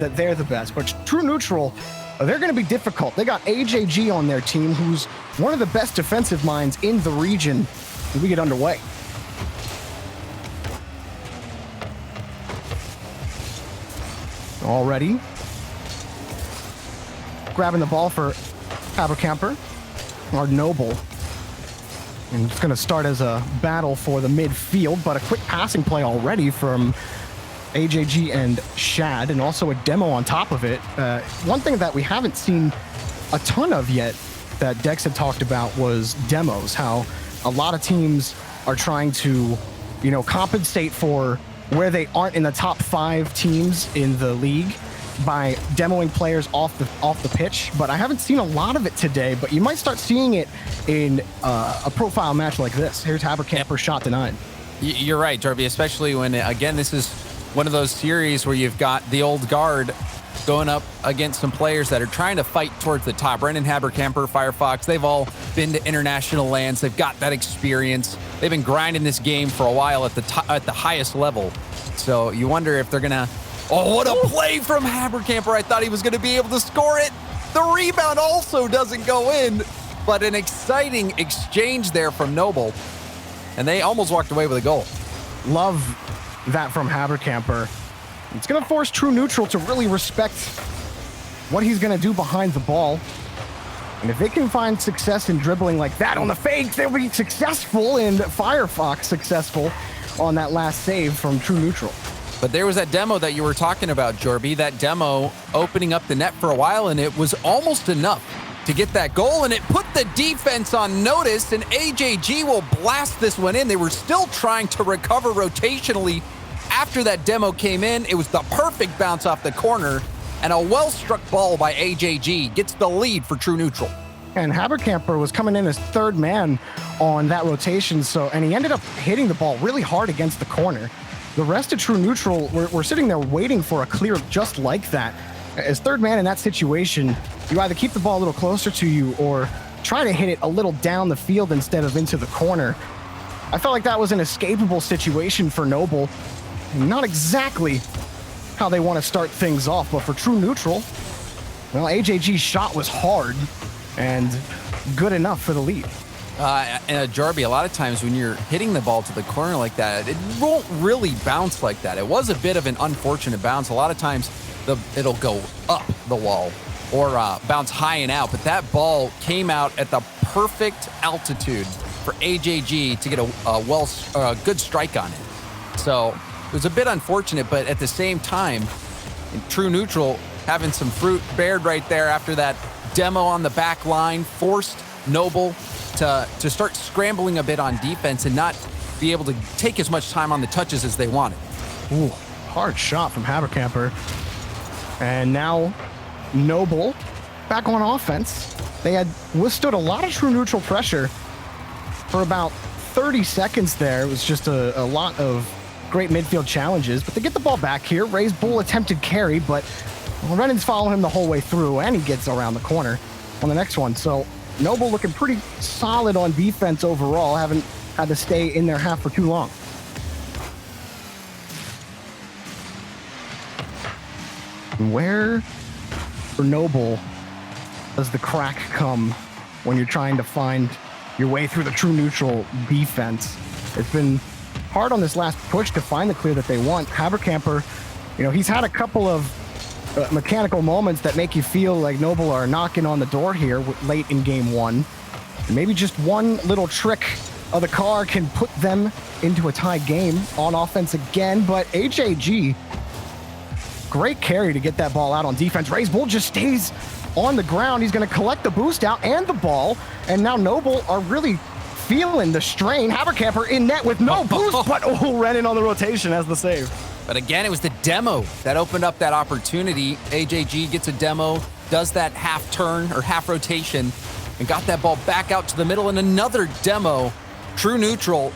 that they're the best, but True Neutral, they're going to be difficult. They got AJG on their team, who's one of the best defensive minds in the region as we get underway. Already grabbing the ball for Haberkamper, or Noble. And it's going to start as a battle for the midfield, but a quick passing play already from AJG and Shad, and also a demo on top of it. One thing that we haven't seen a ton of yet that Dex had talked about was demos, how a lot of teams are trying to, you know, compensate for where they aren't in the top 5 teams in the league by demoing players off the pitch. But I haven't seen a lot of it today, but you might start seeing it in a profile match like this. Here's Haberkamper, shot denied. You're right, Jarvie, especially when, again, this is one of those series where you've got the old guard going up against some players that are trying to fight towards the top. Brendan Haberkamper, Firefox, they've all been to international lands. They've got that experience. They've been grinding this game for a while at the highest level. So you wonder if they're going to... Oh, what a play from Haberkamper. I thought he was going to be able to score it. The rebound also doesn't go in, but an exciting exchange there from Noble. And they almost walked away with a goal. Love that from Haberkamper. It's going to force True Neutral to really respect what he's going to do behind the ball. And if they can find success in dribbling like that on the fake, they'll be successful, and Firefox successful on that last save from True Neutral. But there was that demo that you were talking about, Jorby, that demo opening up the net for a while, and it was almost enough to get that goal, and it put the defense on notice, and AJG will blast this one in. They were still trying to recover rotationally after that demo came in. It was the perfect bounce off the corner, and a well-struck ball by AJG gets the lead for True Neutral. And Haberkamper was coming in as third man on that rotation, and he ended up hitting the ball really hard against the corner. The rest of True Neutral were sitting there waiting for a clear just like that. As third man in that situation, you either keep the ball a little closer to you or try to hit it a little down the field instead of into the corner. I felt like that was an escapable situation for Noble. Not exactly how they want to start things off, but for True Neutral, well, AJG's shot was hard and good enough for the lead. Jarby, a lot of times when you're hitting the ball to the corner like that, it won't really bounce like that. It was a bit of an unfortunate bounce. A lot of times it'll go up the wall or bounce high and out, but that ball came out at the perfect altitude for AJG to get a good strike on it. So it was a bit unfortunate, but at the same time, in True Neutral having some fruit bared right there after that demo on the back line forced Noble to start scrambling a bit on defense and not be able to take as much time on the touches as they wanted. Ooh, hard shot from Haberkamper. And now Noble back on offense. They had withstood a lot of True Neutral pressure for about 30 seconds there. It was just a lot of great midfield challenges, but they get the ball back here. Ray's Bull attempted carry, but Renan's following him the whole way through, and he gets around the corner on the next one. So Noble looking pretty solid on defense overall. Haven't had to stay in their half for too long. Where for Noble does the crack come when you're trying to find your way through the True Neutral defense? It's been hard on this last push to find the clear that they want. Haberkamper, you know, he's had a couple of mechanical moments that make you feel like Noble are knocking on the door here late in game one. And maybe just one little trick of the car can put them into a tie game on offense again. But AJG, great carry to get that ball out on defense. Ray's Bull just stays on the ground. He's going to collect the boost out and the ball. And now Noble are really feeling the strain. Haberkamper in net with no boost, but Renan on the rotation has the save. But again, it was the demo that opened up that opportunity. AJG gets a demo, does that half turn or half rotation, and got that ball back out to the middle, and another demo. True Neutral,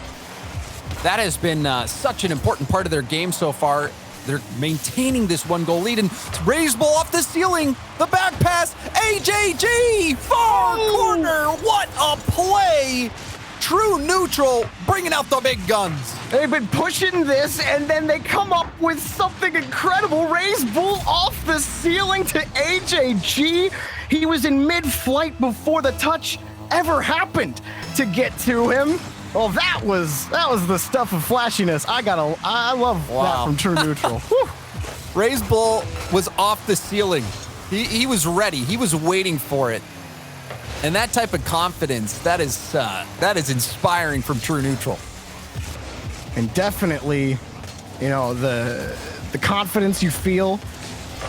that has been such an important part of their game so far. They're maintaining this one-goal lead, and Ray's Bull off the ceiling. The back pass, AJG, far corner. What a play. True Neutral bringing out the big guns. They've been pushing this, and then they come up with something incredible. Raise Bull off the ceiling to AJG. He was in mid-flight before the touch ever happened to get to him. Well, that was the stuff of flashiness. I love that from True Neutral. Raise Bull was off the ceiling. He was ready. He was waiting for it. And that type of confidence, that is inspiring from True Neutral. And definitely, the confidence you feel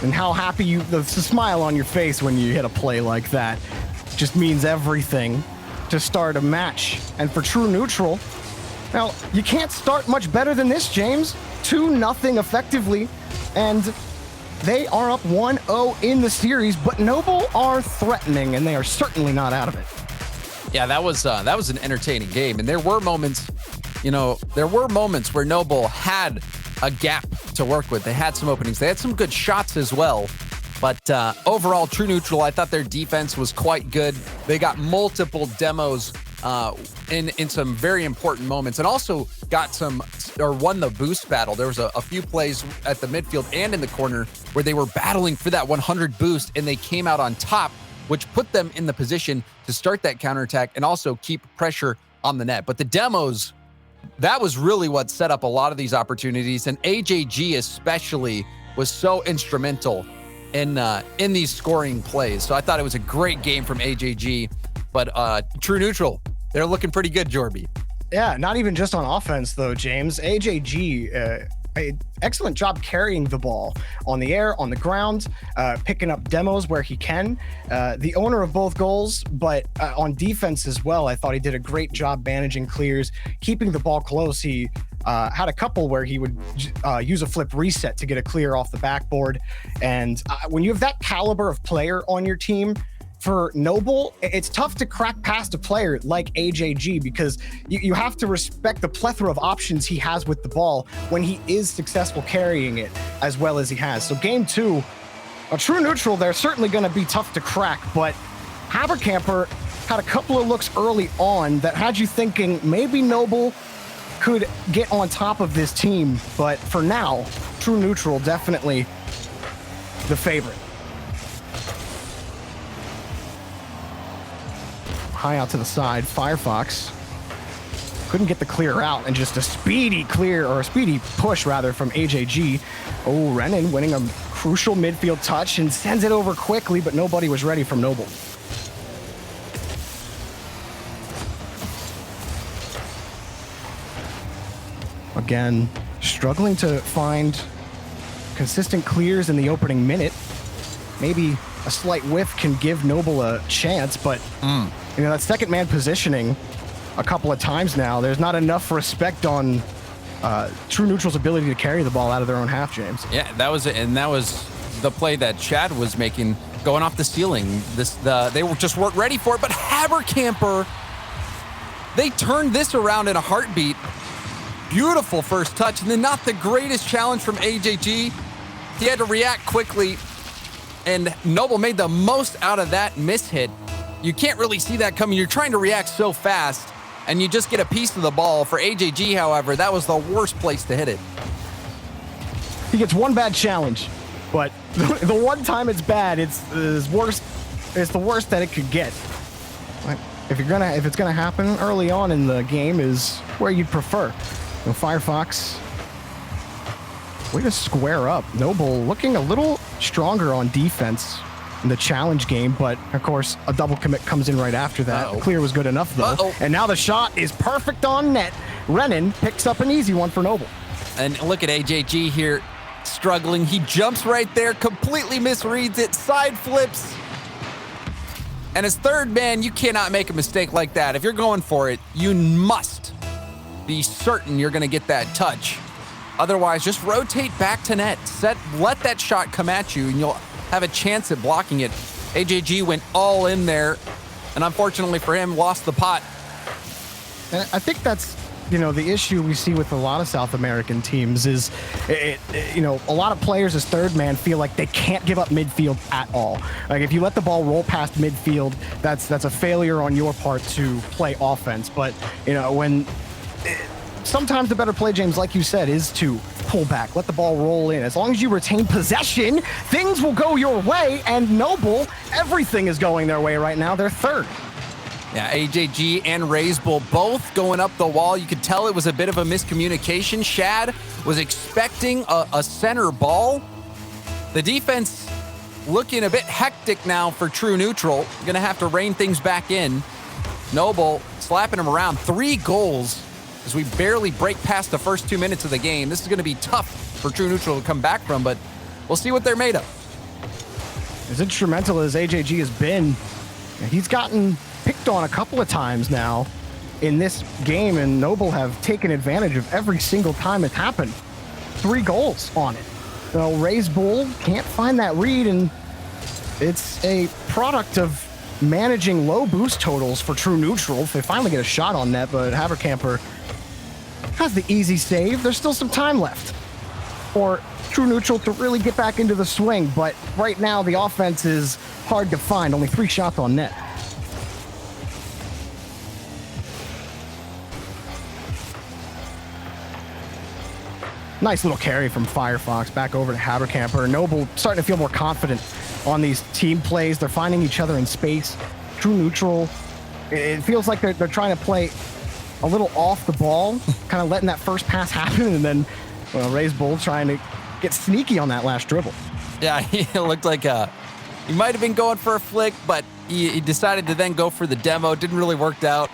and how happy the smile on your face when you hit a play like that just means everything to start a match. And for True Neutral, now, you can't start much better than this, James. 2-0 effectively, and they are up 1-0 in the series, but Noble are threatening, and they are certainly not out of it. Yeah, that was an entertaining game, and there were moments where Noble had a gap to work with. They had some openings. They had some good shots as well. But overall, True Neutral, I thought their defense was quite good. They got multiple demos in some very important moments, and also won the boost battle. There was a few plays at the midfield and in the corner where they were battling for that 100 boost, and they came out on top, which put them in the position to start that counterattack and also keep pressure on the net. But the demos, that was really what set up a lot of these opportunities, and AJG especially was so instrumental in these scoring plays. So I thought it was a great game from AJG, but True Neutral, they're looking pretty good, Jorby. Yeah, not even just on offense though, James. AJG, excellent job carrying the ball on the air, on the ground, picking up demos where he can. The owner of both goals, but on defense as well, I thought he did a great job managing clears, keeping the ball close. He had a couple where he would use a flip reset to get a clear off the backboard. And when you have that caliber of player on your team, for Noble, it's tough to crack past a player like AJG because you have to respect the plethora of options he has with the ball when he is successful carrying it as well as he has. So game 2, a True Neutral, they're certainly going to be tough to crack, but Habercamper had a couple of looks early on that had you thinking maybe Noble could get on top of this team, but for now, True Neutral definitely the favorite. High out to the side, Firefox couldn't get the clear out, and just a speedy clear, or a speedy push rather, from AJG. Oh, Renan winning a crucial midfield touch and sends it over quickly, but nobody was ready from Noble. Again, struggling to find consistent clears in the opening minute. Maybe a slight whiff can give Noble a chance, but that second man positioning a couple of times now, there's not enough respect on True Neutral's ability to carry the ball out of their own half, James. Yeah, that was the play that Chad was making, going off the ceiling. They just weren't ready for it, but Habercamper, they turned this around in a heartbeat. Beautiful first touch, and then not the greatest challenge from AJG. He had to react quickly, and Noble made the most out of that mishit. You can't really see that coming. You're trying to react so fast, and you just get a piece of the ball. For AJG, however, that was the worst place to hit it. He gets one bad challenge, but the one time it's bad, it's worst. It's the worst that it could get. If it's gonna happen early on in the game, is where you'd prefer. Firefox, way to square up. Noble looking a little stronger on defense in the challenge game, but of course a double commit comes in right after that. The clear was good enough though. And now the shot is perfect on net. Renan picks up an easy one for Noble. And look at AJG here struggling. He jumps right there, completely misreads it, side flips. And as third man, you cannot make a mistake like that. If you're going for it, you must be certain you're going to get that touch. Otherwise, just rotate back to net. Let that shot come at you, and you'll have a chance at blocking it. AJG went all in there, and unfortunately for him, lost the pot. And I think that's, the issue we see with a lot of South American teams is, a lot of players as third man feel like they can't give up midfield at all. Like if you let the ball roll past midfield, that's a failure on your part to play offense. But, sometimes the better play, James, like you said, is to pull back, let the ball roll in. As long as you retain possession, things will go your way. And Noble, everything is going their way right now. They're third. Yeah, AJG and Raise Bull both going up the wall. You could tell it was a bit of a miscommunication. Shad was expecting a center ball. The defense looking a bit hectic now for True Neutral. Gonna have to rein things back in. Noble slapping him around. 3 goals as we barely break past the first 2 minutes of the game. This is gonna be tough for True Neutral to come back from, but we'll see what they're made of. As instrumental as AJG has been, he's gotten picked on a couple of times now in this game, and Noble have taken advantage of every single time it's happened. 3 goals on it. So Raise Bull can't find that read, and it's a product of managing low boost totals for True Neutral. If they finally get a shot on net, but Havercamper has the easy save. There's still some time left for True Neutral to really get back into the swing, but right now the offense is hard to find. Only 3 shots on net. Nice little carry from Firefox back over to Havercamper. Noble starting to feel more confident on these team plays. They're finding each other in space. True Neutral, it feels like they're trying to play a little off the ball, kind of letting that first pass happen, and then Raise Bull trying to get sneaky on that last dribble. Yeah, he looked like he might have been going for a flick, but he decided to then go for the demo. Didn't really work out,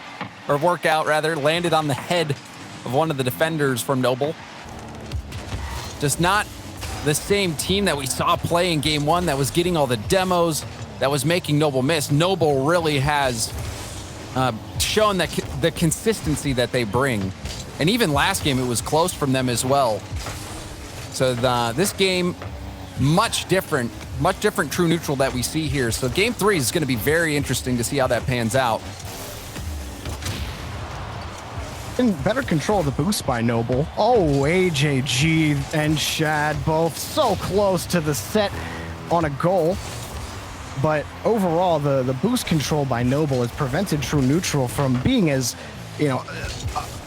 landed on the head of one of the defenders from Noble. Just not the same team that we saw play in game 1 that was getting all the demos, that was making Noble miss. Noble really has shown that the consistency that they bring. And even last game, it was close from them as well. So this game, much different True Neutral that we see here. So game 3 is going to be very interesting to see how that pans out. In better control of the boost by Noble. Oh, AJG and Shad both so close to the set on a goal. But overall, the boost control by Noble has prevented True Neutral from being as,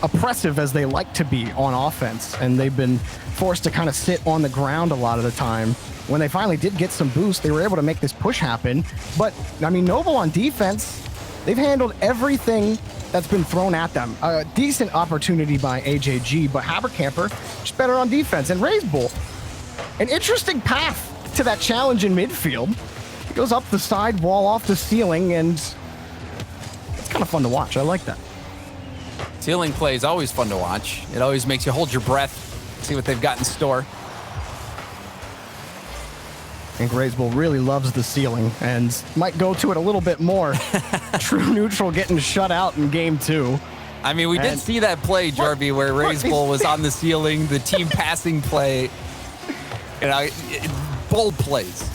oppressive as they like to be on offense. And they've been forced to kind of sit on the ground a lot of the time. When they finally did get some boost, they were able to make this push happen. But, Noble on defense, they've handled everything that's been thrown at them. A decent opportunity by AJG, but Havercamper just better on defense. And Raise Bull, an interesting path to that challenge in midfield. It goes up the side wall, off the ceiling, and it's kind of fun to watch. I like that. Ceiling play is always fun to watch. It always makes you hold your breath, see what they've got in store. I think Raise Bull really loves the ceiling and might go to it a little bit more. True Neutral getting shut out in game 2. We did see that play, Jarvie, where Raise Bull was on the ceiling, the team passing play. Bold plays.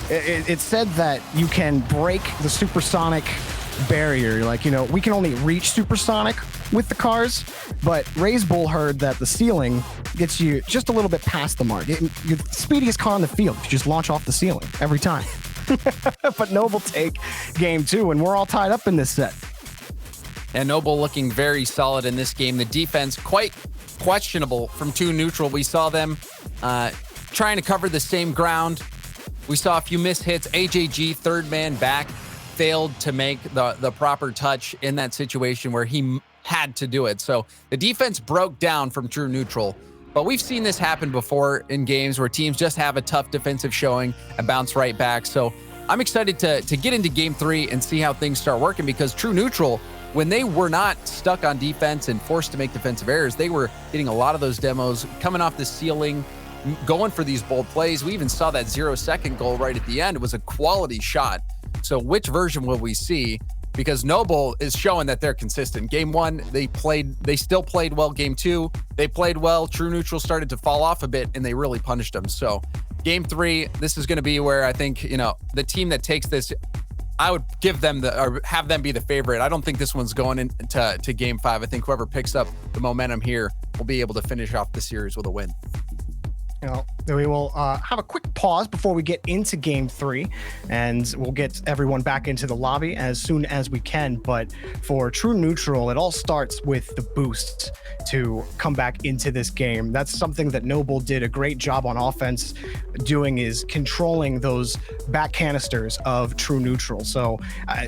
It said that you can break the supersonic barrier. We can only reach supersonic with the cars, but Raise Bull heard that the ceiling gets you just a little bit past the mark. You're the speediest car on the field. You just launch off the ceiling every time. But Noble take game 2, and we're all tied up in this set. And Noble looking very solid in this game. The defense quite questionable from True Neutral. We saw them trying to cover the same ground. We saw a few missed hits. AJG, third man back, failed to make the proper touch in that situation where he had to do it. So the defense broke down from True Neutral. But we've seen this happen before in games where teams just have a tough defensive showing and bounce right back. So I'm excited to get into game 3 and see how things start working, because True Neutral, when they were not stuck on defense and forced to make defensive errors, they were getting a lot of those demos, coming off the ceiling, going for these bold plays. We even saw that 0-second goal right at the end. It was a quality shot. So which version will we see? Because Noble is showing that they're consistent. Game 1, they still played well. Game 2, they played well. True Neutral started to fall off a bit, and they really punished them. So game 3, this is going to be where I think, the team that takes this, I would give them or have them be the favorite. I don't think this one's going into game 5. I think whoever picks up the momentum here will be able to finish off the series with a win. we will have a quick pause before we get into game 3, and we'll get everyone back into the lobby as soon as we can. But for True Neutral, it all starts with the boost to come back into this game. That's something that Noble did a great job on offense doing, is controlling those back canisters of True Neutral. So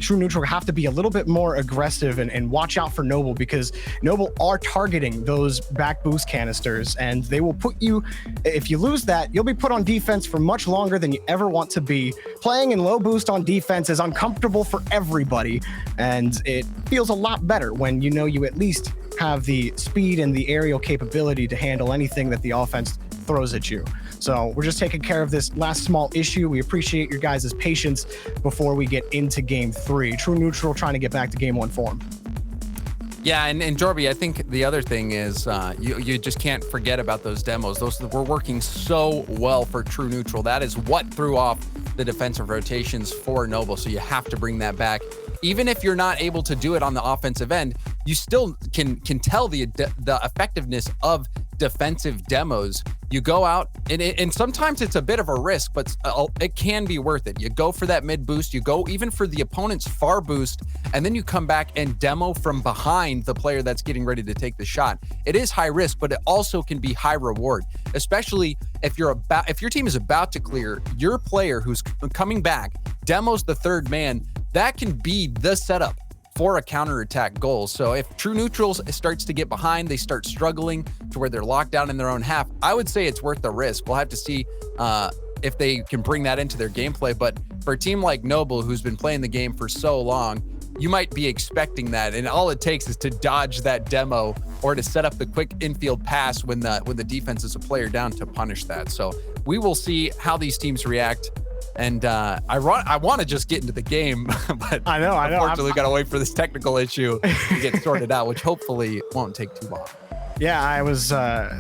True Neutral have to be a little bit more aggressive and watch out for Noble, because Noble are targeting those back boost canisters, and they will put you, if you lose that, you'll be put on defense for much longer than you ever want to be. Playing in low boost on defense is uncomfortable for everybody, and it feels a lot better when you know you at least have the speed and the aerial capability to handle anything that the offense throws at you. So we're just taking care of this last small issue. We appreciate your guys' patience before we get into game 3. True Neutral trying to get back to game 1 form. Yeah, and Jorby, I think the other thing is you just can't forget about those demos. Those were working so well for True Neutral. That is what threw off the defensive rotations for Noble, so you have to bring that back. Even if you're not able to do it on the offensive end, you still can tell the effectiveness of defensive demos. You go out, and sometimes it's a bit of a risk, but it can be worth it. You go for that mid boost, you go even for the opponent's far boost, and then you come back and demo from behind the player that's getting ready to take the shot. It is high risk, but it also can be high reward, especially if your team is about to clear, your player who's coming back demos the third man. That can be the setup for a counterattack goal. So if True Neutrals starts to get behind, they start struggling to where they're locked down in their own half, I would say it's worth the risk. We'll have to see if they can bring that into their gameplay. But for a team like Noble, who's been playing the game for so long, you might be expecting that, and all it takes is to dodge that demo or to set up the quick infield pass when the defense is a player down to punish that. So we will see how these teams react. And I want to just get into the game, but I know. Unfortunately, got to wait for this technical issue to get sorted out, which hopefully won't take too long. Yeah, I was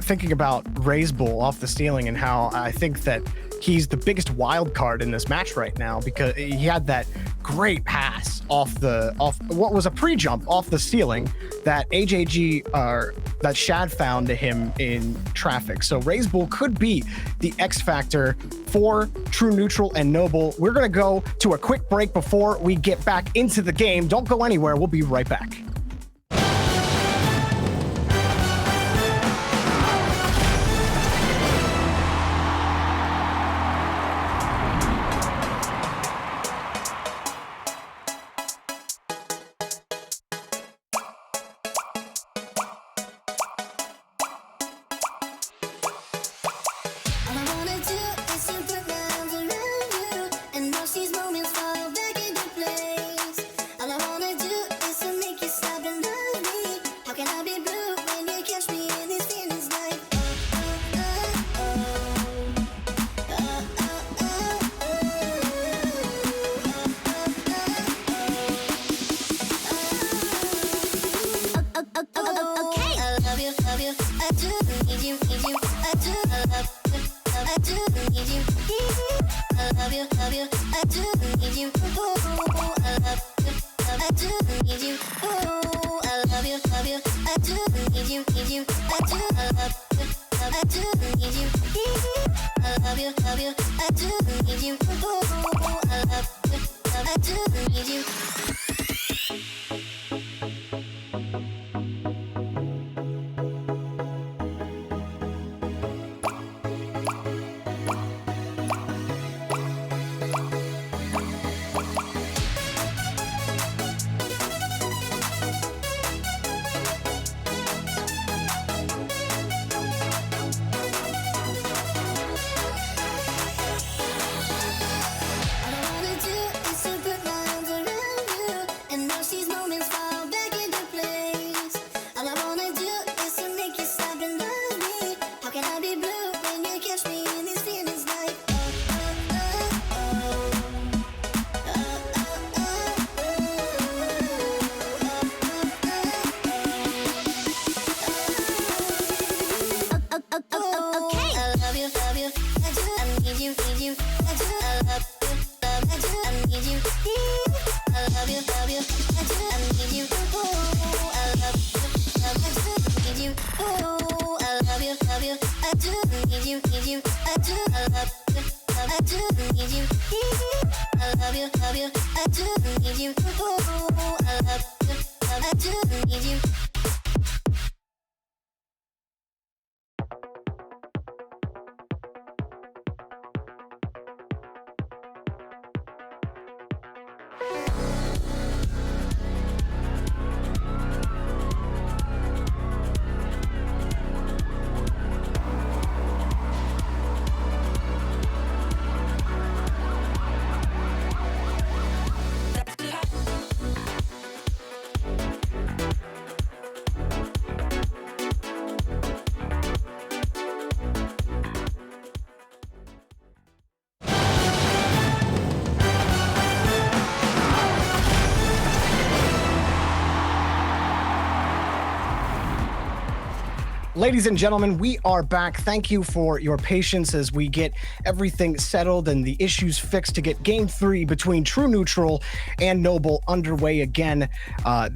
thinking about Ray's Bull off the ceiling and how I think that he's the biggest wild card in this match right now, because he had that great pass off what was a pre-jump off the ceiling that that Shad found to him in traffic. So Ray's Bull could be the X factor for True Neutral and Noble. We're going to go to a quick break before we get back into the game. Don't go anywhere. We'll be right back. Ladies and gentlemen, we are back. Thank you for your patience as we get everything settled and the issues fixed to get Game 3 between True Neutral and Noble underway again.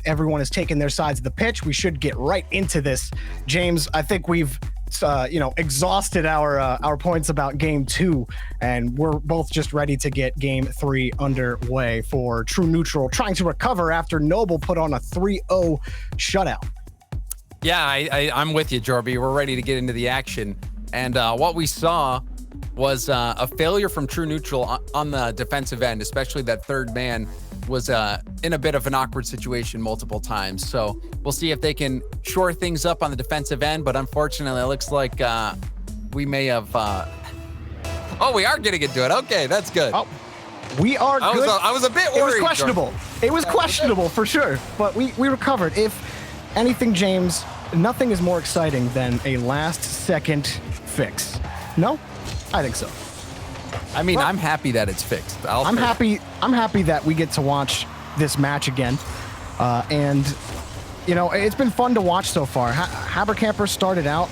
Everyone has taken their sides of the pitch. We should get right into this. James, I think we've exhausted our points about Game 2, and we're both just ready to get Game 3 underway for True Neutral, trying to recover after Noble put on a 3-0 shutout. Yeah, I'm with you, Jorby. We're ready to get into the action. And what we saw was a failure from True Neutral on the defensive end, especially that third man was in a bit of an awkward situation multiple times. So we'll see if they can shore things up on the defensive end. But unfortunately, it looks like we may have... Oh, we are getting into it. Okay, that's good. Oh, we are good. I was a bit worried. It was questionable. Jordan. It was questionable for sure, but we recovered. If anything, James, nothing is more exciting than a last-second fix. No? I think so. I mean, well, I'm happy that it's fixed. I'm happy that we get to watch this match again. And, it's been fun to watch so far. Habercamper started out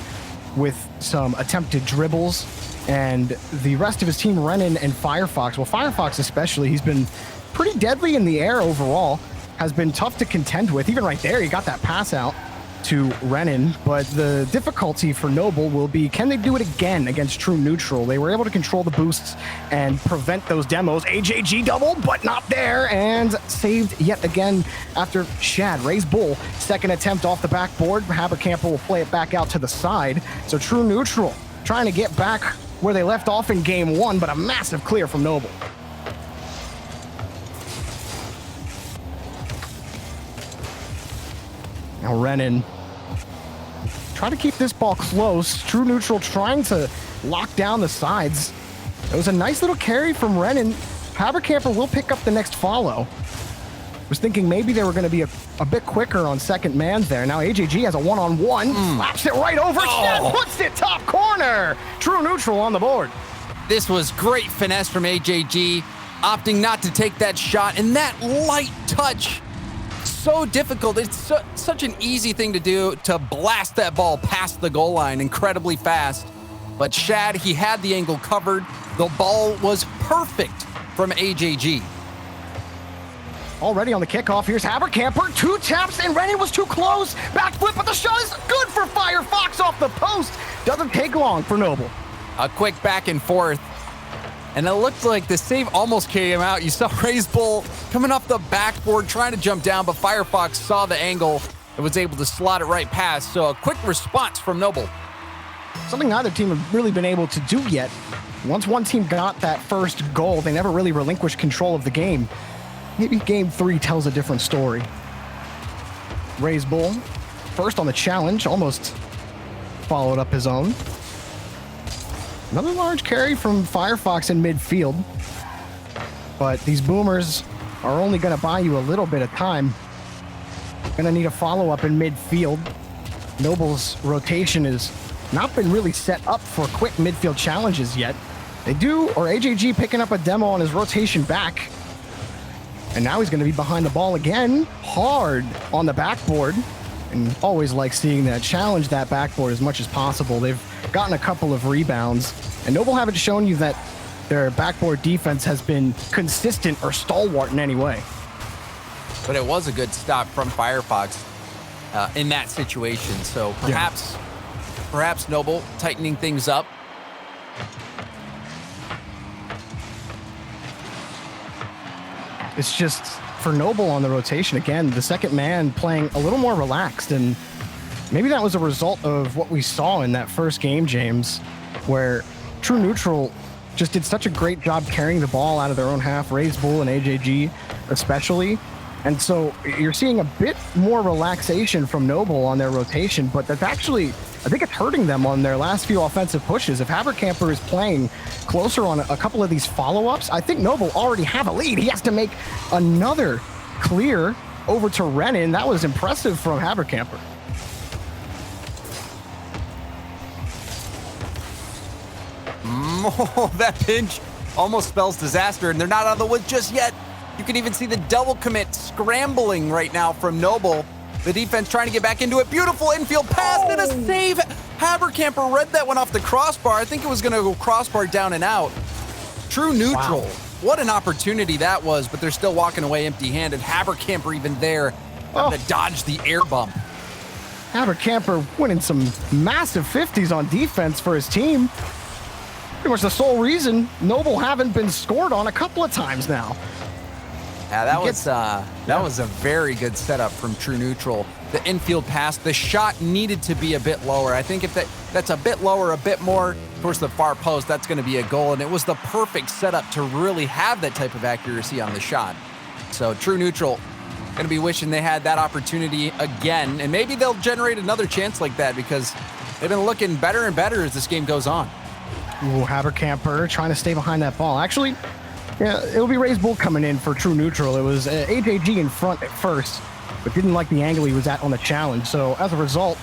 with some attempted dribbles, and the rest of his team, Renin and Firefox, well, Firefox especially, he's been pretty deadly in the air overall, has been tough to contend with. Even right there, he got that pass out to Renin, but the difficulty for Noble will be, can they do it again against True Neutral? They were able to control the boosts and prevent those demos. AJG double, but not there, and saved yet again after Shad. Raise Bull, second attempt off the backboard. Habercamper will play it back out to the side. So True Neutral trying to get back where they left off in Game 1, but a massive clear from Noble. Now Renin try to keep this ball close. True Neutral trying to lock down the sides. It was a nice little carry from Renin. Habercamper will pick up the next follow. Was thinking maybe they were going to be a bit quicker on second man there. Now AJG has a one-on-one. Slaps it right over. Shad puts it top corner. True Neutral on the board. This was great finesse from AJG, opting not to take that shot. And that light touch, so difficult. It's such an easy thing to do, to blast that ball past the goal line incredibly fast. But Shad, he had the angle covered. The ball was perfect from AJG. Already on the kickoff, here's Habercamper. 2 taps, and Renin was too close. Backflip, but the shot is good for Firefox off the post. Doesn't take long for Noble. A quick back and forth. And it looked like the save almost came out. You saw Raise Bull coming off the backboard, trying to jump down, but Firefox saw the angle and was able to slot it right past. So a quick response from Noble. Something neither team have really been able to do yet. Once one team got that first goal, they never really relinquished control of the game. Maybe Game 3 tells a different story. Raise Bull, first on the challenge, almost followed up his own. Another large carry from Firefox in midfield. But these boomers are only going to buy you a little bit of time. Going to need a follow-up in midfield. Noble's rotation has not been really set up for quick midfield challenges yet. They do, or AJG picking up a demo on his rotation back. And now he's going to be behind the ball again, hard on the backboard. And always like seeing that, challenge that backboard as much as possible. They've gotten a couple of rebounds, and Noble haven't shown you that their backboard defense has been consistent or stalwart in any way. But it was a good stop from Firefox in that situation. So perhaps Noble tightening things up. it's just for Noble on the rotation again, the second man playing a little more relaxed, and maybe that was a result of what we saw in that first game, James, where True Neutral just did such a great job carrying the ball out of their own half, Raise Bull and AJG especially. And so you're seeing a bit more relaxation from Noble on their rotation, but that's actually, I think it's hurting them on their last few offensive pushes. If Habercamper is playing closer on a couple of these follow-ups, I think Noble already have a lead. He has to make another clear over to Renan. That was impressive from Habercamper. Oh, that pinch almost spells disaster, and they're not out of the woods just yet. You can even see the double commit scrambling right now from Noble. The defense trying to get back into it. Beautiful infield pass and a save. Habercamper read that one off the crossbar. I think it was going to go crossbar down and out. True neutral. Wow. What an opportunity that was, but they're still walking away empty-handed. Habercamper even there to dodge the air bump. Habercamper winning some massive 50s on defense for his team. Pretty much the sole reason Noble haven't been scored on a couple of times now. Yeah, that was a very good setup from True Neutral. The infield pass, the shot needed to be a bit lower. I think if that's a bit lower, a bit more towards the far post, that's going to be a goal. And it was the perfect setup to really have that type of accuracy on the shot. So True Neutral going to be wishing they had that opportunity again. And maybe they'll generate another chance like that because they've been looking better and better as this game goes on. Ooh, Habercamper trying to stay behind that ball. Actually, yeah, it'll be Raise Bull coming in for True Neutral. It was AJG in front at first, but didn't like the angle he was at on the challenge. So as a result,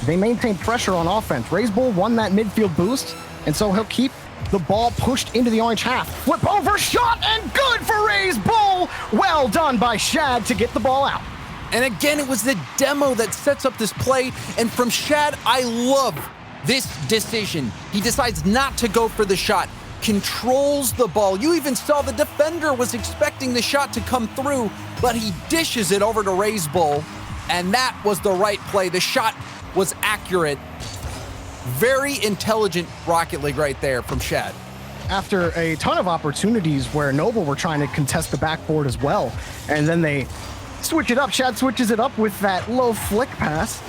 they maintained pressure on offense. Raise Bull won that midfield boost, and so he'll keep the ball pushed into the orange half. Flip over, shot, and good for Raise Bull. Well done by Shad to get the ball out. And again, it was the demo that sets up this play. And from Shad, I love this decision. He decides not to go for the shot, controls the ball. You even saw the defender was expecting the shot to come through, but he dishes it over to Raise Bull, and that was the right play. The shot was accurate. Very intelligent Rocket League right there from Shad. After a ton of opportunities where Noble were trying to contest the backboard as well, and then they switch it up. Shad switches it up with that low flick pass.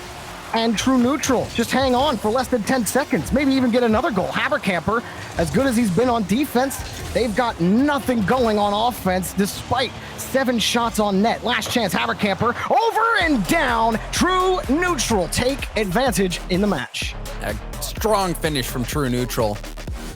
And True Neutral just hang on for less than 10 seconds, maybe even get another goal. Habercamper, as good as he's been on defense, they've got nothing going on offense despite 7 shots on net. Last chance, Habercamper, over and down. True Neutral take advantage in the match. A strong finish from True Neutral.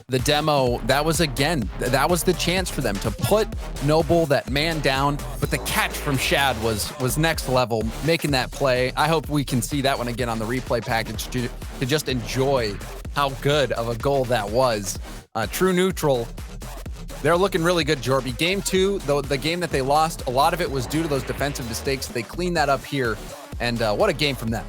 The demo, that was the chance for them to put Noble, that man down, but the catch from Shad was next level, making that play. I hope we can see that one again on the replay package to just enjoy how good of a goal that was. True Neutral, they're looking really good, Jorby. Game 2, though, the game that they lost, a lot of it was due to those defensive mistakes. They cleaned that up here, and what a game from them.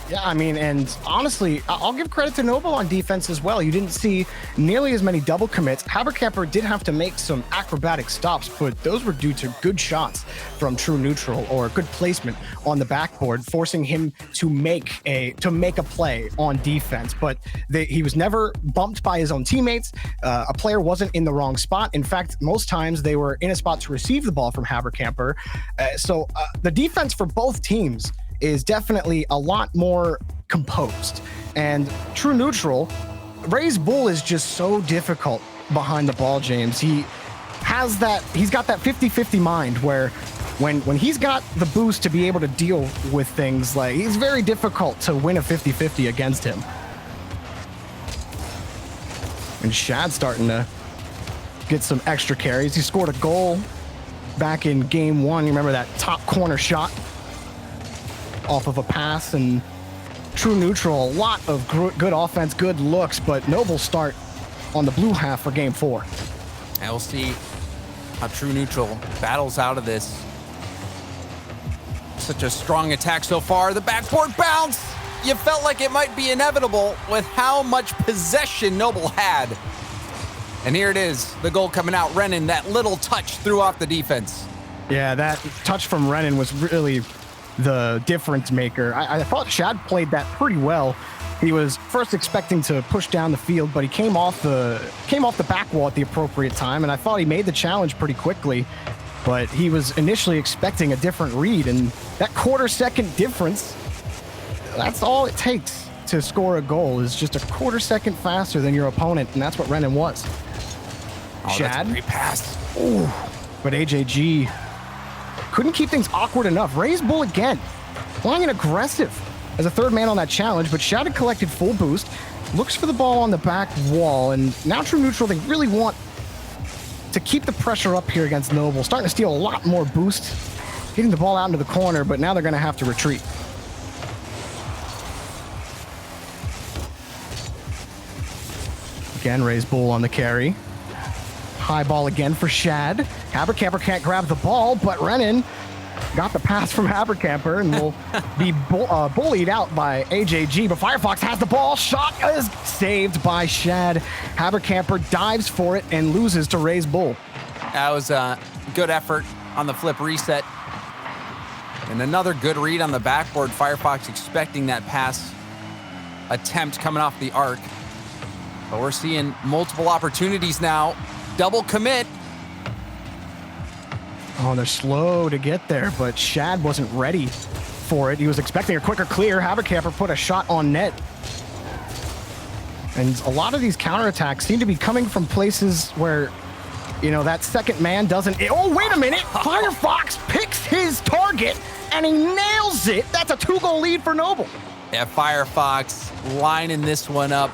Yeah, I mean, and honestly, I'll give credit to Noble on defense as well. You didn't see nearly as many double commits. Habercamper did have to make some acrobatic stops, but those were due to good shots from True Neutral or good placement on the backboard, forcing him to make a play on defense. But he was never bumped by his own teammates. A player wasn't in the wrong spot. In fact, most times they were in a spot to receive the ball from Habercamper. So the defense for both teams is definitely a lot more composed. And True Neutral, Raise Bull is just so difficult behind the ball, James. He's got that 50-50 mind where when he's got the boost to be able to deal with things, like he's very difficult to win a 50-50 against him. And Shad's starting to get some extra carries. He scored a goal back in game 1. You remember that top corner shot off of a pass, and True Neutral, a lot of good offense, good looks, but Noble start on the blue half for game 4. And we'll see how True Neutral battles out of this. Such a strong attack so far. The backboard bounce. You felt like it might be inevitable with how much possession Noble had. And here it is, the goal coming out. Renan, that little touch threw off the defense. Yeah, that touch from Renan was really the difference maker. I thought Shad played that pretty well. He was first expecting to push down the field, but he came off the back wall at the appropriate time, and I thought he made the challenge pretty quickly. but he was initially expecting a different read, and that quarter-second difference, that's all it takes to score a goal, is just a quarter-second faster than your opponent, and that's what Renan was. Oh, Shad. that's a great pass. Ooh, but AJG couldn't keep things awkward enough. Raise Bull again, flying in aggressive as a third man on that challenge, but Shad had collected full boost, looks for the ball on the back wall, and now True Neutral, they really want to keep the pressure up here against Noble, starting to steal a lot more boost, getting the ball out into the corner, but now they're going to have to retreat. Again, Raise Bull on the carry. High ball again for Shad. Habercamper can't grab the ball, but Renan got the pass from Habercamper and will be bullied out by AJG, but Firefox has the ball. Shot is saved by Shad. Habercamper dives for it and loses to Raise Bull. That was a good effort on the flip reset. And another good read on the backboard. Firefox expecting that pass attempt coming off the arc. But we're seeing multiple opportunities now. Double commit. Oh, they're slow to get there, but Shad wasn't ready for it. He was expecting a quicker clear. Habercamper put a shot on net. And a lot of these counterattacks seem to be coming from places where, you know, that second man doesn't... Oh, wait a minute! Firefox picks his target, and he nails it! That's a 2-goal lead for Noble. Yeah, Firefox lining this one up.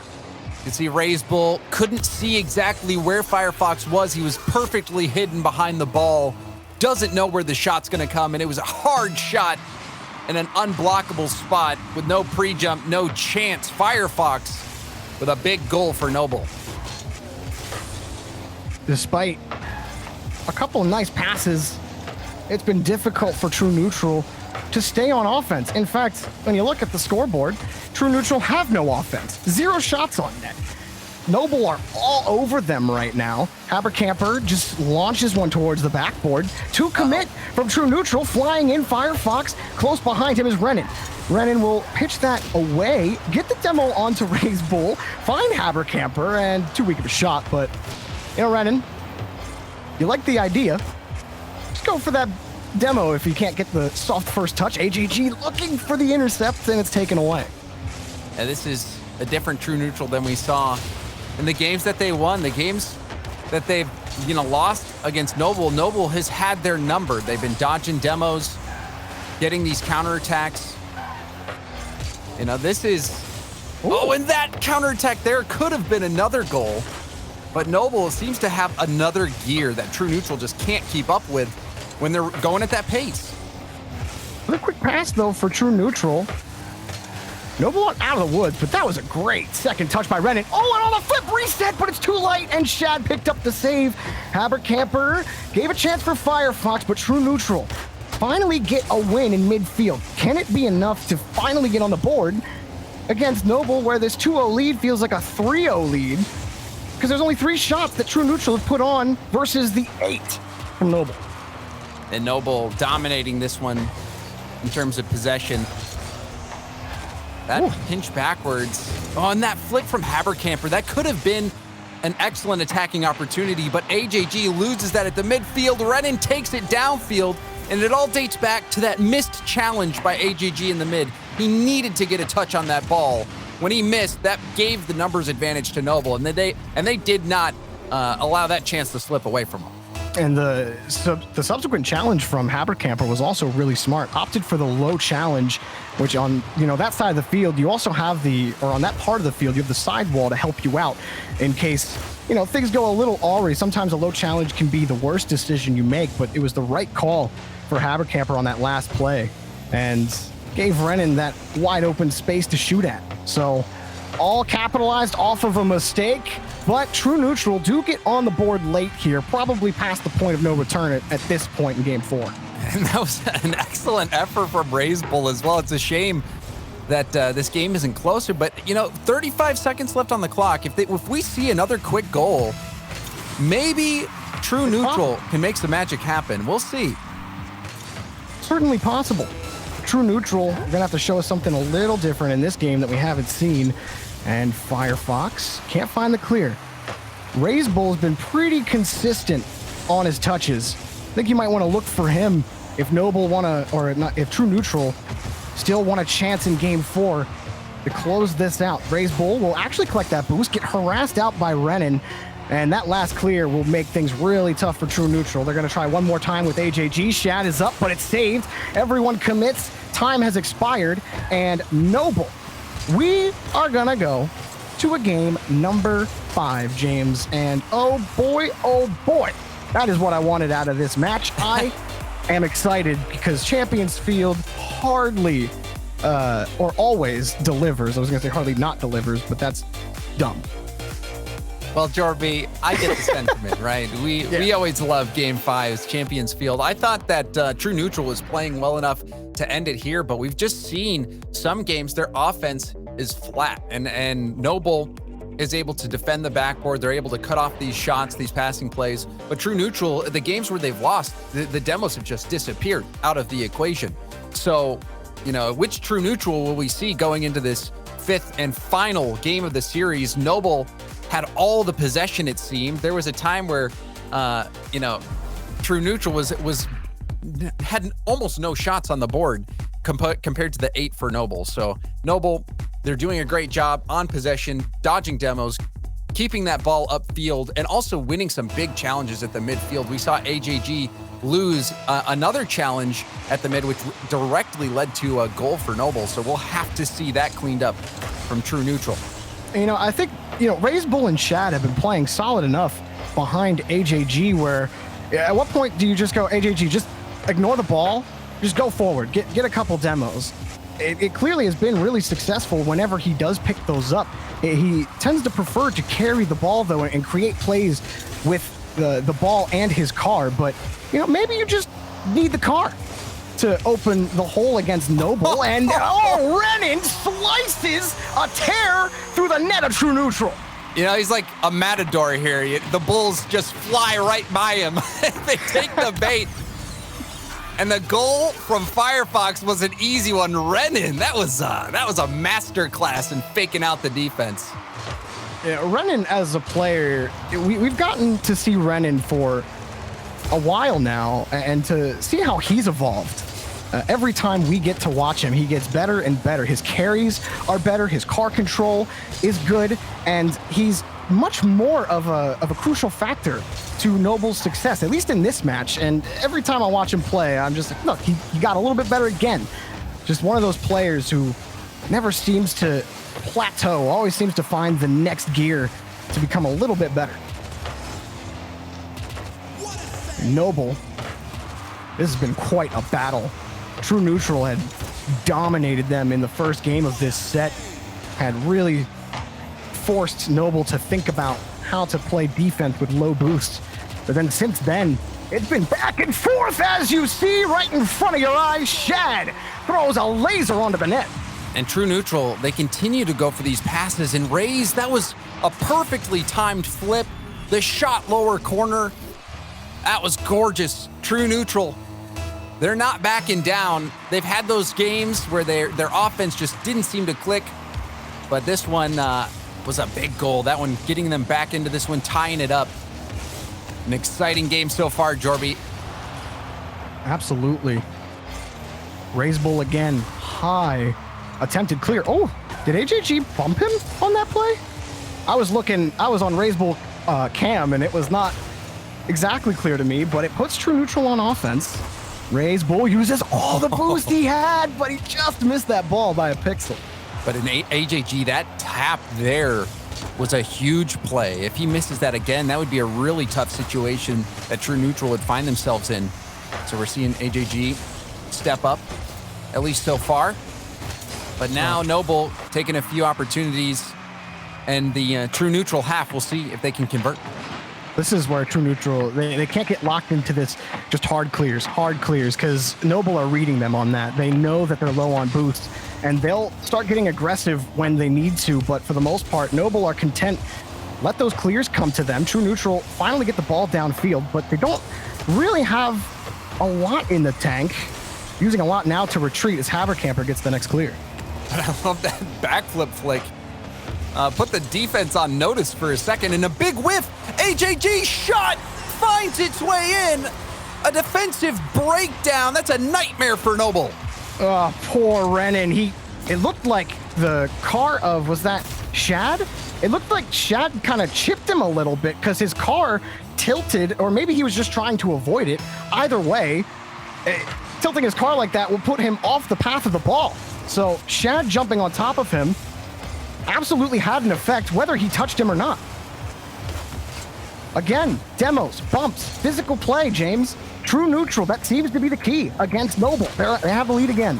You can see Raise Bull couldn't see exactly where Firefox was. He was perfectly hidden behind the ball. Doesn't know where the shot's going to come, and it was a hard shot in an unblockable spot with no pre-jump, no chance. Firefox with a big goal for Noble. Despite a couple of nice passes, it's been difficult for True Neutral to stay on offense. In fact, when you look at the scoreboard, True Neutral have no offense. 0 shots on net. Noble are all over them right now. Habercamper just launches one towards the backboard. 2 commit from True Neutral, flying in Firefox. Close behind him is Renan. Renan will pitch that away, get the demo onto Raise Bull, find Habercamper, and too weak of a shot, but, you know, Renan, you like the idea. Just go for that demo if you can't get the soft first touch. AGG looking for the intercept, and it's taken away. And this is a different True Neutral than we saw in the games that they won. The games that they've, you know, lost against Noble. Noble has had their number. They've been dodging demos, getting these counterattacks. You know, this is... Ooh. Oh, and that counterattack there could have been another goal. But Noble seems to have another gear that True Neutral just can't keep up with when they're going at that pace. A quick pass, though, for True Neutral. Noble out of the woods, but that was a great second touch by Renan. Oh, and on the flip reset, but it's too late, and Shad picked up the save. Habercamper gave a chance for Firefox, but True Neutral finally get a win in midfield. Can it be enough to finally get on the board against Noble, where this 2-0 lead feels like a 3-0 lead? Because there's only 3 shots that True Neutral have put on versus the 8 from Noble. And Noble dominating this one in terms of possession. That pinch backwards. Oh, and that flick from Habercamper, that could have been an excellent attacking opportunity, but AJG loses that at the midfield. Renan takes it downfield, and it all dates back to that missed challenge by AJG in the mid. He needed to get a touch on that ball. When he missed, that gave the numbers advantage to Noble, and they did not allow that chance to slip away from him. And the subsequent challenge from Habercamper was also really smart. Opted for the low challenge, which on, you know, that side of the field, you also have on that part of the field, you have the sidewall to help you out in case, you know, things go a little awry. Sometimes a low challenge can be the worst decision you make, but it was the right call for Habercamper on that last play and gave Renan that wide open space to shoot at. So all capitalized off of a mistake, but True Neutral do get on the board late here, probably past the point of no return at this point in Game 4. And that was an excellent effort from Raise Bull as well. It's a shame that this game isn't closer, but, you know, 35 seconds left on the clock. If we see another quick goal, maybe True Neutral can make some magic happen. We'll see. Certainly possible. True Neutral, we're going to have to show us something a little different in this game that we haven't seen. And Firefox can't find the clear. Raise Bull has been pretty consistent on his touches. think you might want to look for him if Noble want to, or not, if True Neutral still want a chance in game 4 to close this out. Raise Bull will actually collect that boost, get harassed out by Renan, and that last clear will make things really tough for True Neutral. They're going to try one more time with AJG. Shad is up, but it's saved. Everyone commits. Time has expired, and Noble, we are going to go to a game number 5, James, and oh boy, that is what I wanted out of this match. I am excited because Champions Field hardly or always delivers. I was going to say hardly not delivers, but that's dumb. Well, Jorby, I get the sentiment, right? We always love Game 5's Champions Field. I thought that True Neutral was playing well enough to end it here, but we've just seen some games, their offense is flat, and Noble is able to defend the backboard. They're able to cut off these shots, these passing plays. But True Neutral, the games where they've lost, the demos have just disappeared out of the equation. So, you know, which True Neutral will we see going into this 5th and final game of the series? Noble had all the possession, it seemed. There was a time where, you know, True Neutral had almost no shots on the board compared to the 8 for Noble. So Noble, they're doing a great job on possession, dodging demos, keeping that ball upfield, and also winning some big challenges at the midfield. We saw AJG lose another challenge at the mid, which directly led to a goal for Noble. So we'll have to see that cleaned up from True Neutral. You know, I think, you know, Raise Bull and Shad have been playing solid enough behind AJG where at what point do you just go, AJG, just ignore the ball, just go forward, get a couple demos. It clearly has been really successful whenever he does pick those up. He tends to prefer to carry the ball, though, and create plays with the ball and his car. But, you know, maybe you just need the car to open the hole against Noble. And, Renan slices a tear through the net of True Neutral. You know, he's like a matador here. The Bulls just fly right by him. They take the bait. And the goal from Firefox was an easy one. Renan, that was a master class in faking out the defense. Yeah, Renan as a player, we've gotten to see Renan for a while now, and to see how he's evolved. Every time we get to watch him, he gets better and better. His carries are better, his car control is good, and he's much more of a crucial factor to Noble's success, at least in this match. And every time I watch him play, I'm just like, look, he got a little bit better again. Just one of those players who never seems to plateau, always seems to find the next gear to become a little bit better. Noble, this has been quite a battle. True Neutral had dominated them in the first game of this set, had really forced Noble to think about how to play defense with low boosts. But then since then, it's been back and forth, as you see right in front of your eyes. Shad throws a laser onto the net. And True Neutral, they continue to go for these passes and raise. That was a perfectly timed flip. The shot lower corner, that was gorgeous. True Neutral, they're not backing down. They've had those games where their offense just didn't seem to click. But this one was a big goal. That one getting them back into this one, tying it up. An exciting game so far, Jorby. Absolutely. Raise Bull again, high. Attempted clear. Oh, did AJG bump him on that play? I was on Raise Bull cam, and it was not exactly clear to me, but it puts True Neutral on offense. Raise Bull uses all the boost he had, but he just missed that ball by a pixel. But in AJG, that tap there was a huge play. If he misses that again, that would be a really tough situation that True Neutral would find themselves in. So we're seeing AJG step up, at least so far. But now Noble taking a few opportunities, and the True Neutral half, we'll see if they can convert. This is where True Neutral, they can't get locked into this just hard clears, because Noble are reading them on that. They know that they're low on boost, and they'll start getting aggressive when they need to, but for the most part, Noble are content. Let those clears come to them. True Neutral finally get the ball downfield, but they don't really have a lot in the tank. Using a lot now to retreat as Havercamper gets the next clear. I love that backflip flick. Put the defense on notice for a second, and a big whiff. AJG shot finds its way in. A defensive breakdown. That's a nightmare for Noble. Oh, poor Renan. It looked like the car of, was that Shad? It looked like Shad kind of chipped him a little bit because his car tilted, or maybe he was just trying to avoid it. Either way, tilting his car like that will put him off the path of the ball. So Shad jumping on top of him absolutely had an effect, whether he touched him or not. Again, demos, bumps, physical play, James. True neutral, that seems to be the key against Noble. They have the lead again.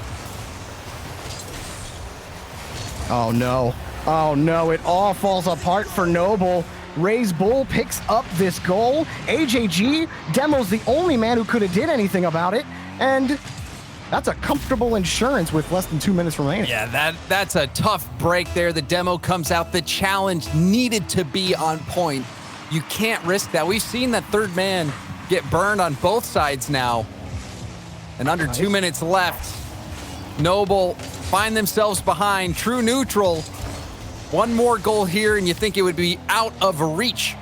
Oh no. Oh no, it all falls apart for Noble. Raise Bull picks up this goal. AJG, Demo's the only man who could have did anything about it. And that's a comfortable insurance with less than 2 minutes remaining. Yeah, that's a tough break there. The demo comes out. The challenge needed to be on point. You can't risk that. We've seen that third man get burned on both sides now. And under 2 minutes left, Noble find themselves behind. True neutral. One more goal here, and you think it would be out of reach.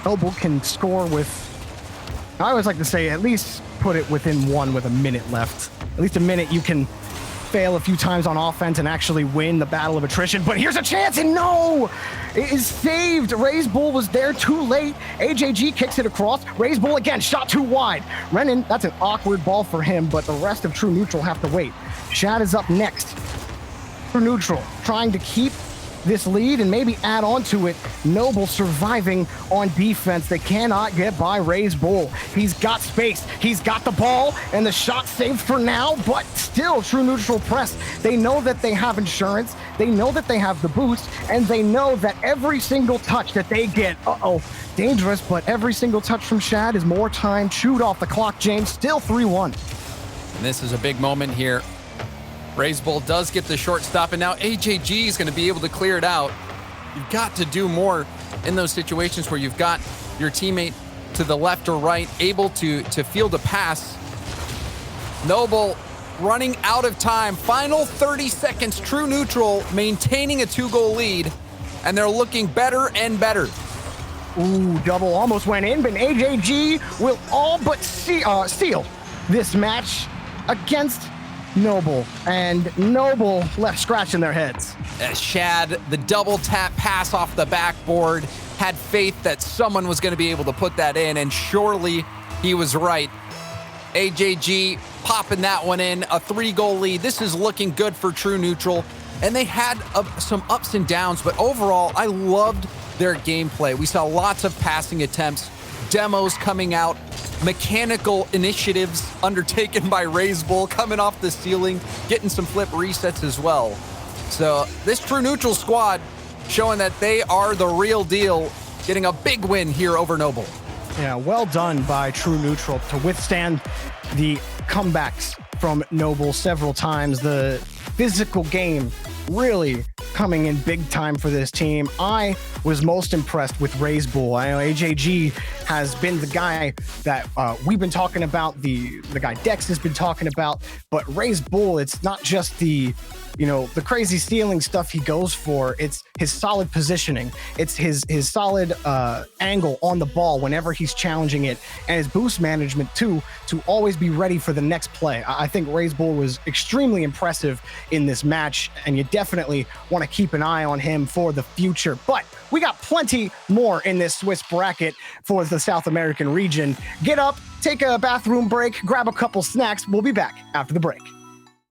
Noble can score with, I always like to say, at least put it within one with a minute left. At least a minute you can fail a few times on offense and actually win the battle of attrition. But here's a chance, and no! It is saved. Raise Bull was there too late. AJG kicks it across. Raise Bull again, shot too wide. Renan, that's an awkward ball for him, but the rest of True Neutral have to wait. Shad is up next. True Neutral trying to keep this lead and maybe add on to it. Noble surviving on defense. They cannot get by Raise Bull. He's got space. He's got the ball, and the shot saved for now, but still True Neutral press. They know that they have insurance. They know that they have the boost, and they know that every single touch that they get, dangerous, but every single touch from Shad is more time chewed off the clock, James. Still 3-1. And this is a big moment here. Raise Bull does get the short stop, and now AJG is going to be able to clear it out. You've got to do more in those situations where you've got your teammate to the left or right able to field a pass. Noble running out of time. Final 30 seconds. True Neutral maintaining a 2-goal lead, and they're looking better and better. Ooh, double almost went in, but AJG will all but seal this match against Noble, and Noble left scratching their heads. Shad, the double tap pass off the backboard, had faith that someone was going to be able to put that in, and surely he was right. AJG popping that one in, a 3-goal lead. This is looking good for True Neutral, and they had some ups and downs, but overall, I loved their gameplay. We saw lots of passing attempts, demos coming out, mechanical initiatives undertaken by Raise Bull coming off the ceiling, getting some flip resets as well. So this True Neutral squad showing that they are the real deal, getting a big win here over Noble. Yeah, well done by True Neutral to withstand the comebacks from Noble several times. The physical game really coming in big time for this team. I was most impressed with Raise Bull. I know AJG has been the guy that we've been talking about, the guy Dex has been talking about, but Raise Bull, it's not just the crazy stealing stuff he goes for. It's his solid positioning. It's his solid angle on the ball whenever he's challenging it, and his boost management too, to always be ready for the next play. I think Raise Bull was extremely impressive in this match, and you definitely want to keep an eye on him for the future. But we got plenty more in this Swiss bracket for the South American region. Get up, take a bathroom break, grab a couple snacks. We'll be back after the break.